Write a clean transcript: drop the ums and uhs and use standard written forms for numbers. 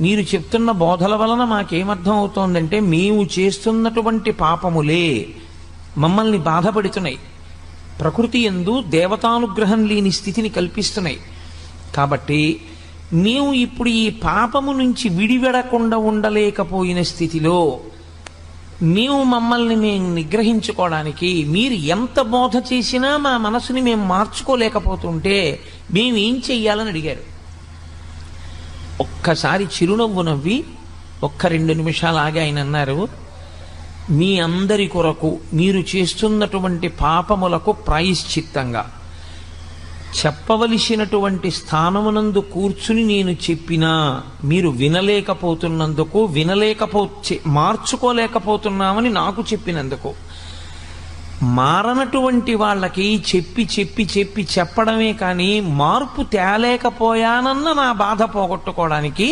మీరు చెప్తున్న బోధల వలన మాకేమర్థం అవుతోందంటే మేము చేస్తున్నటువంటి పాపములే మమ్మల్ని బాధపడుతున్నాయి, ప్రకృతి యందు దేవతానుగ్రహం లేని స్థితిని కల్పిస్తున్నాయి. కాబట్టి మేము ఇప్పుడు ఈ పాపము నుంచి విడివెడకుండా ఉండలేకపోయిన స్థితిలో మమ్మల్ని మేము నిగ్రహించుకోవడానికి మీరు ఎంత బోధ చేసినా మా మనసుని మేము మార్చుకోలేకపోతుంటే మేమేం చెయ్యాలని అడిగారు. ఒక్కసారి చిరునవ్వు నవ్వి 1-2 నిమిషాలు ఆగి ఆయన అన్నారు, మీ అందరి కొరకు మీరు చేస్తున్నటువంటి పాపములకు ప్రాయశ్చిత్తంగా చెప్పవలసినటువంటి స్థానమునందు కూర్చుని నేను చెప్పినా మీరు వినలేకపోతున్నందుకు, మార్చుకోలేకపోతున్నామని నాకు చెప్పినందుకు, మారనటువంటి వాళ్ళకి చెప్పడమే కానీ మార్పు తేలేకపోయానన్న నా బాధ పోగొట్టుకోవడానికి